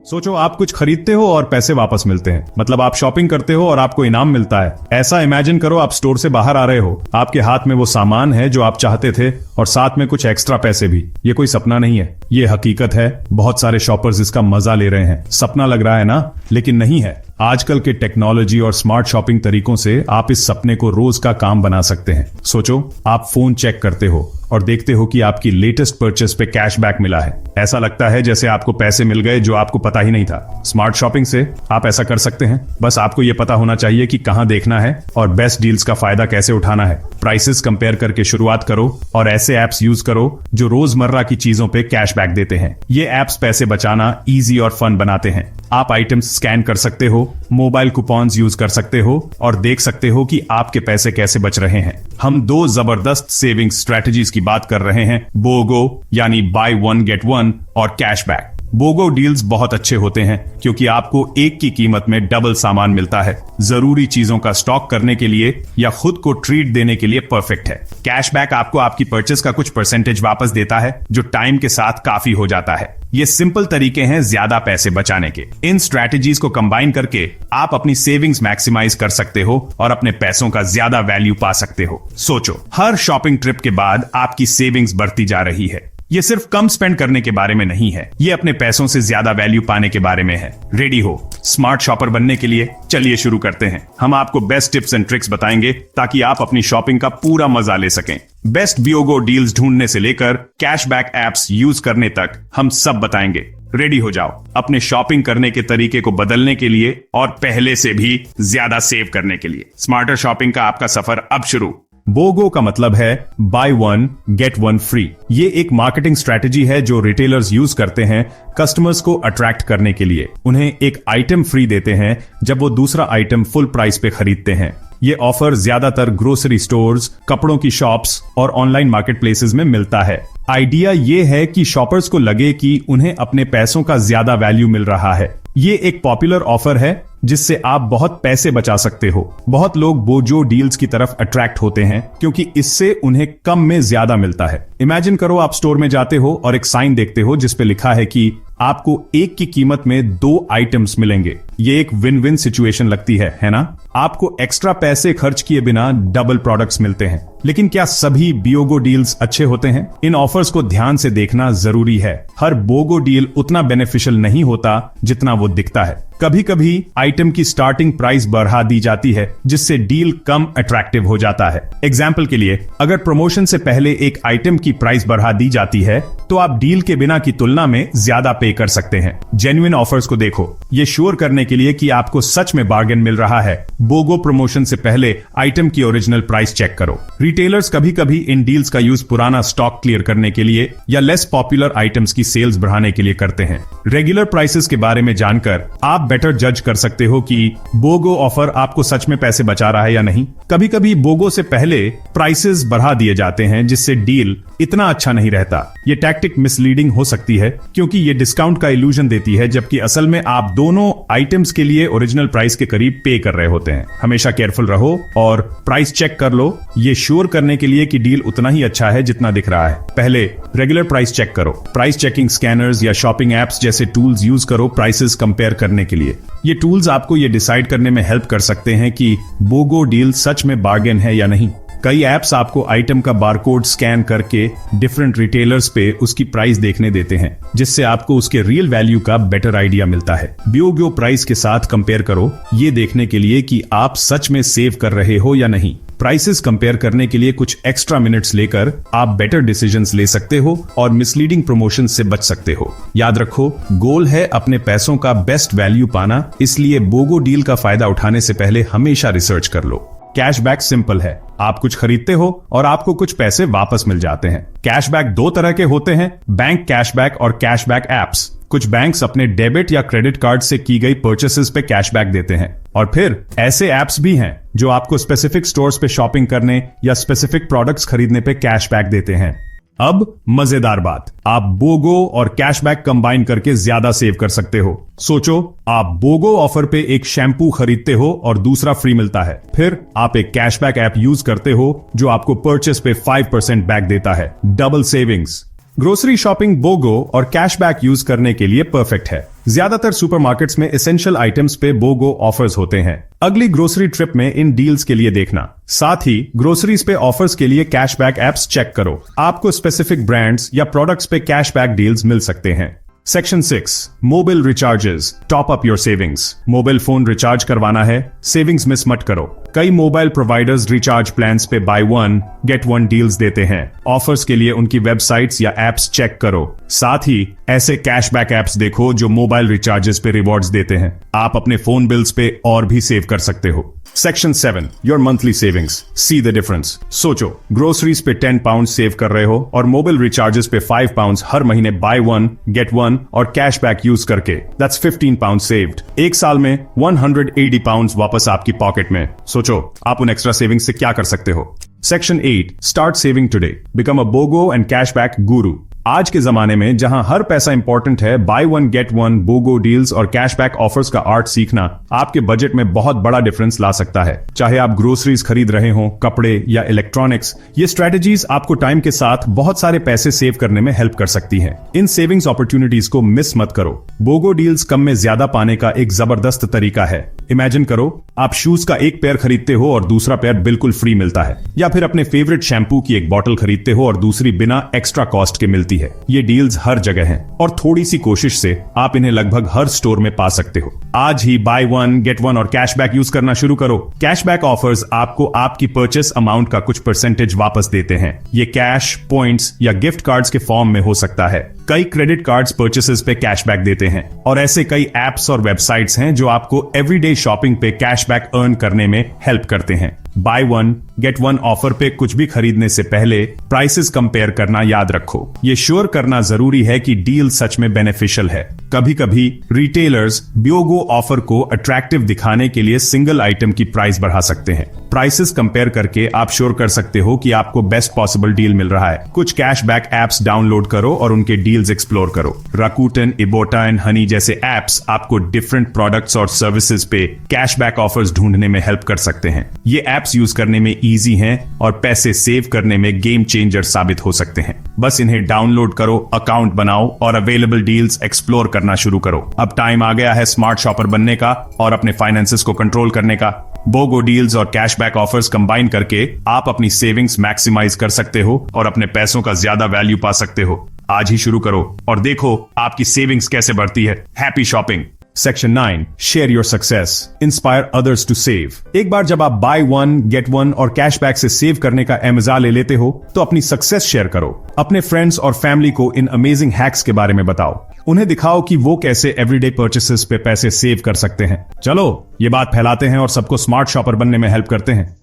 सोचो आप कुछ खरीदते हो और पैसे वापस मिलते हैं, मतलब आप शॉपिंग करते हो और आपको इनाम मिलता है। ऐसा इमेजिन करो आप स्टोर से बाहर आ रहे हो, आपके हाथ में वो सामान है जो आप चाहते थे और साथ में कुछ एक्स्ट्रा पैसे भी। ये कोई सपना नहीं है, ये हकीकत है। बहुत सारे शॉपर्स इसका मजा ले रहे हैं। सपना लग रहा है ना, लेकिन नहीं है। आजकल के टेक्नोलॉजी और स्मार्ट शॉपिंग तरीकों से आप इस सपने को रोज का काम बना सकते हैं। सोचो आप फोन चेक करते हो और देखते हो कि आपकी लेटेस्ट परचेस पे कैशबैक मिला है। ऐसा लगता है जैसे आपको पैसे मिल गए जो आपको पता ही नहीं था। स्मार्ट शॉपिंग से आप ऐसा कर सकते हैं, बस आपको ये पता होना चाहिए कि कहां देखना है और बेस्ट डील्स का फायदा कैसे उठाना है। प्राइसेस कंपेयर करके शुरुआत करो और ऐसे एप्स यूज करो जो रोजमर्रा की चीजों पे कैशबैक देते हैं। ये एप्स पैसे बचाना इजी और फन बनाते हैं। आप आइटम्स स्कैन कर सकते हो, मोबाइल कूपन्स यूज कर सकते हो और देख सकते हो कि आपके पैसे कैसे बच रहे हैं। हम दो जबरदस्त सेविंग स्ट्रेटजीज की बात कर रहे हैं, बोगो यानी बाय वन गेट वन और कैशबैक। बोगो डील्स बहुत अच्छे होते हैं क्योंकि आपको एक की कीमत में डबल सामान मिलता है। जरूरी चीजों का स्टॉक करने के लिए या खुद को ट्रीट देने के लिए परफेक्ट है। कैशबैक आपको आपकी परचेस का कुछ परसेंटेज वापस देता है जो टाइम के साथ काफी हो जाता है। ये सिंपल तरीके हैं ज्यादा पैसे बचाने के। इन स्ट्रैटेजीज को कंबाइन करके आप अपनी सेविंग्स मैक्सिमाइज कर सकते हो और अपने पैसों का ज्यादा वैल्यू पा सकते हो। सोचो हर शॉपिंग ट्रिप के बाद आपकी सेविंग्स बढ़ती जा रही है। ये सिर्फ कम स्पेंड करने के बारे में नहीं है, ये अपने पैसों से ज्यादा वैल्यू पाने के बारे में है। रेडी हो स्मार्ट शॉपर बनने के लिए? चलिए शुरू करते हैं। हम आपको बेस्ट टिप्स एंड ट्रिक्स बताएंगे ताकि आप अपनी शॉपिंग का पूरा मजा ले सकें। बेस्ट बियोगो डील्स ढूंढने से लेकर कैशबैक एप्स यूज करने तक हम सब बताएंगे। रेडी हो जाओ अपने शॉपिंग करने के तरीके को बदलने के लिए और पहले से भी ज्यादा सेव करने के लिए। स्मार्टर शॉपिंग का आपका सफर अब शुरू। बोगो का मतलब है buy one get one free. ये एक मार्केटिंग स्ट्रेटजी है जो रिटेलर्स यूज करते हैं कस्टमर्स को अट्रैक्ट करने के लिए। उन्हें एक आइटम फ्री देते हैं जब वो दूसरा आइटम फुल प्राइस पे खरीदते हैं। ये ऑफर ज्यादातर ग्रोसरी स्टोर्स, कपड़ों की शॉप्स और ऑनलाइन मार्केट प्लेसेस में मिलता है। आइडिया ये है कि शॉपर्स को लगे कि उन्हें अपने पैसों का ज्यादा वैल्यू मिल रहा है। ये एक पॉपुलर ऑफर है जिससे आप बहुत पैसे बचा सकते हो। बहुत लोग बोजो डील्स की तरफ अट्रैक्ट होते हैं क्योंकि इससे उन्हें कम में ज्यादा मिलता है। इमेजिन करो आप स्टोर में जाते हो और एक साइन देखते हो जिसपे लिखा है कि आपको एक की कीमत में 2 आइटम्स मिलेंगे। ये एक विन विन सिचुएशन लगती है ना? आपको एक्स्ट्रा पैसे खर्च किए बिना डबल प्रोडक्ट्स मिलते हैं। लेकिन क्या सभी बियोगो डील्स अच्छे होते हैं? इन ऑफर्स को ध्यान से देखना जरूरी है। हर बोगो डील उतना बेनिफिशियल नहीं होता जितना वो दिखता है। कभी कभी आइटम की स्टार्टिंग प्राइस बढ़ा दी जाती है जिससे डील कम अट्रैक्टिव हो जाता है। एग्जाम्पल के लिए, अगर प्रमोशन से पहले एक आइटम की प्राइस बढ़ा दी जाती है तो आप डील के बिना की तुलना में ज्यादा पे कर सकते हैं। जेन्युइन ऑफर्स को देखो, ये श्योर करने के लिए कि आपको सच में बार्गेन मिल रहा है। बोगो प्रमोशन से पहले आइटम की ओरिजिनल प्राइस चेक करो। रिटेलर्स कभी कभी इन डील्स का यूज पुराना स्टॉक क्लियर करने के लिए या लेस पॉपुलर आइटम्स की सेल्स बढ़ाने के लिए करते हैं। रेगुलर प्राइसेस के बारे में जानकर आप बेटर जज कर सकते हो कि बोगो ऑफर आपको सच में पैसे बचा रहा है या नहीं। कभी कभी बोगो से पहले प्राइसेस बढ़ा दिए जाते हैं जिससे डील इतना अच्छा नहीं रहता। ये टैक्टिक मिसलीडिंग हो सकती है क्योंकि ये डिस्काउंट का इल्यूजन देती है जबकि असल में आप दोनों आइटम्स के लिए ओरिजिनल प्राइस के करीब पे कर रहे होते हैं। हमेशा केयरफुल रहो और प्राइस चेक कर लो, ये श्योर करने के लिए कि डील उतना ही अच्छा है जितना दिख रहा है। पहले रेगुलर प्राइस चेक करो। प्राइस चेकिंग स्कैनर्स या शॉपिंग एप्स जैसे टूल्स यूज करो प्राइसेस कंपेयर करने के लिए। ये टूल्स आपको ये डिसाइड करने में हेल्प कर सकते हैं कि बोगो डील सच में बार्गेन है या नहीं। कई एप्स आपको आइटम का बारकोड स्कैन करके डिफरेंट रिटेलर्स पे उसकी प्राइस देखने देते हैं जिससे आपको उसके रियल वैल्यू का बेटर आइडिया मिलता है। बियोगो प्राइस के साथ कंपेयर करो ये देखने के लिए कि आप सच में सेव कर रहे हो या नहीं। प्राइसेस कंपेयर करने के लिए कुछ एक्स्ट्रा मिनट्स लेकर आप बेटर डिसीजंस ले सकते हो और मिसलीडिंग प्रमोशन से बच सकते हो। याद रखो, गोल है अपने पैसों का बेस्ट वैल्यू पाना, इसलिए बोगो डील का फायदा उठाने से पहले हमेशा रिसर्च कर लो। कैशबैक सिंपल है, आप कुछ खरीदते हो और आपको कुछ पैसे वापस मिल जाते हैं। कैशबैक 2 तरह के होते हैं, बैंक कैशबैक और कैशबैक एप्स। कुछ बैंक्स अपने डेबिट या क्रेडिट कार्ड से की गई परचेसेस पे कैशबैक देते हैं और फिर ऐसे एप्स भी हैं जो आपको स्पेसिफिक स्टोर्स पे शॉपिंग करने या स्पेसिफिक प्रोडक्ट्स खरीदने पे कैशबैक देते हैं। अब मजेदार बात, आप बोगो और कैशबैक कंबाइन करके ज्यादा सेव कर सकते हो। सोचो आप बोगो ऑफर पे एक शैम्पू खरीदते हो और दूसरा फ्री मिलता है। फिर आप एक कैशबैक ऐप यूज करते हो जो आपको परचेस पे 5% बैक देता है। Double savings. ग्रोसरी शॉपिंग बोगो और कैशबैक यूज करने के लिए परफेक्ट है। ज्यादातर सुपरमार्केट्स में एसेंशियल आइटम्स पे बोगो ऑफर्स होते हैं। अगली ग्रोसरी ट्रिप में इन डील्स के लिए देखना। साथ ही ग्रोसरीज पे ऑफर्स के लिए कैशबैक एप्स चेक करो। आपको स्पेसिफिक ब्रांड्स या प्रोडक्ट्स पे कैशबैक डील्स मिल सकते हैं। Section 6 mobile recharges top up your savings. Mobile phone recharge करवाना है, सेविंग्स मिस मत करो। कई मोबाइल प्रोवाइडर्स रिचार्ज प्लान्स पे bye one get one deals देते हैं। ऑफर्स के लिए उनकी वेबसाइट्स या एप्स चेक करो। साथ ही ऐसे कैशबैक एप्स देखो जो मोबाइल रिचार्जेस पे रिवॉर्ड्स देते हैं। आप अपने फोन बिल्स पे और भी सेव कर सकते हो। Section 7 your monthly savings, see the difference. सोचो, ग्रोसरीज पे 10 पाउंड सेव कर रहे हो और मोबाइल रिचार्जेस पे 5 पाउंड हर महीने बाय वन गेट वन और कैशबैक यूज करके दैट्स 15 पाउंड सेव्ड। एक साल में 180 पाउंड वापस आपकी पॉकेट में। सोचो आप उन एक्स्ट्रा सेविंग्स से क्या कर सकते हो। Section 8 start saving today, become a BOGO and cashback guru. आज के जमाने में जहां हर पैसा इंपॉर्टेंट है, buy one get one BOGO deals और कैशबैक ऑफर्स का आर्ट सीखना आपके बजट में बहुत बड़ा डिफरेंस ला सकता है। चाहे आप ग्रोसरीज खरीद रहे हो, कपड़े या इलेक्ट्रॉनिक्स, ये स्ट्रेटेजीज आपको टाइम के साथ बहुत सारे पैसे सेव करने में हेल्प कर सकती हैं। इन सेविंग्स अपॉर्चुनिटीज को मिस मत करो। बोगो डील्स कम में ज्यादा पाने का एक जबरदस्त तरीका है। इमेजिन करो आप शूज का एक पेयर खरीदते हो और दूसरा पेयर बिल्कुल फ्री मिलता है, या फिर अपने फेवरेट शैम्पू की एक बॉटल खरीदते हो और दूसरी बिना एक्स्ट्रा कॉस्ट के मिलती है। ये डील्स हर जगह हैं और थोड़ी सी कोशिश से आप इन्हें लगभग हर स्टोर में पा सकते हो। आज ही बाय वन गेट वन और कैशबैक यूज करना शुरू करो। कैशबैक ऑफर्स आपको आपकी परचेस अमाउंट का कुछ परसेंटेज वापस देते हैं। ये कैश, पॉइंट्स या गिफ्ट कार्ड्स के फॉर्म में हो सकता है। कई क्रेडिट कार्ड्स परचेसेस पे कैशबैक देते हैं और ऐसे कई एप्स और वेबसाइट्स हैं जो आपको एवरीडे शॉपिंग पे कैशबैक अर्न करने में हेल्प करते हैं। Bye one get one offer पे कुछ भी खरीदने से पहले प्राइसेस कंपेयर करना याद रखो। ये श्योर करना जरूरी है कि डील सच में बेनिफिशियल है। कभी कभी रिटेलर्स बोगो ऑफर को अट्रैक्टिव दिखाने के लिए सिंगल आइटम की प्राइस बढ़ा सकते हैं। प्राइसेस कंपेयर करके आप श्योर कर सकते हो कि आपको बेस्ट पॉसिबल डील मिल रहा है। कुछ कैशबैक एप्स डाउनलोड करो और उनके डील्स एक्सप्लोर करो। राकूटन, इबोटा एंड हनी जैसे एप्स आपको डिफरेंट प्रोडक्ट्स और सर्विसेज पे कैशबैक ऑफर्स ढूंढने में हेल्प कर सकते हैं। ये एप्स यूज करने में इजी हैं और पैसे सेव करने में गेम चेंजर साबित हो सकते हैं। बस इन्हें डाउनलोड करो, अकाउंट बनाओ और अवेलेबल डील्स एक्सप्लोर करना शुरू करो। अब टाइम आ गया है स्मार्ट शॉपर बनने का और अपने फाइनेंसेस को कंट्रोल करने का। बोगो डील्स और कैशबैक ऑफर्स कंबाइन करके आप अपनी सेविंग्स मैक्सिमाइज कर सकते हो और अपने पैसों का ज्यादा वैल्यू पा सकते हो। आज ही शुरू करो और देखो आपकी सेविंग्स कैसे बढ़ती है। Happy shopping. Section 9 share your success, inspire others to save. एक बार जब आप बाय वन गेट वन और कैशबैक से सेव करने का मजा ले लेते हो तो अपनी सक्सेस शेयर करो। अपने फ्रेंड्स और फैमिली को इन अमेजिंग हैक्स के बारे में बताओ। उन्हें दिखाओ कि वो कैसे एवरीडे परचेसेस पे पैसे सेव कर सकते हैं। चलो ये बात फैलाते हैं और सबको स्मार्ट शॉपर बनने में हेल्प करते हैं।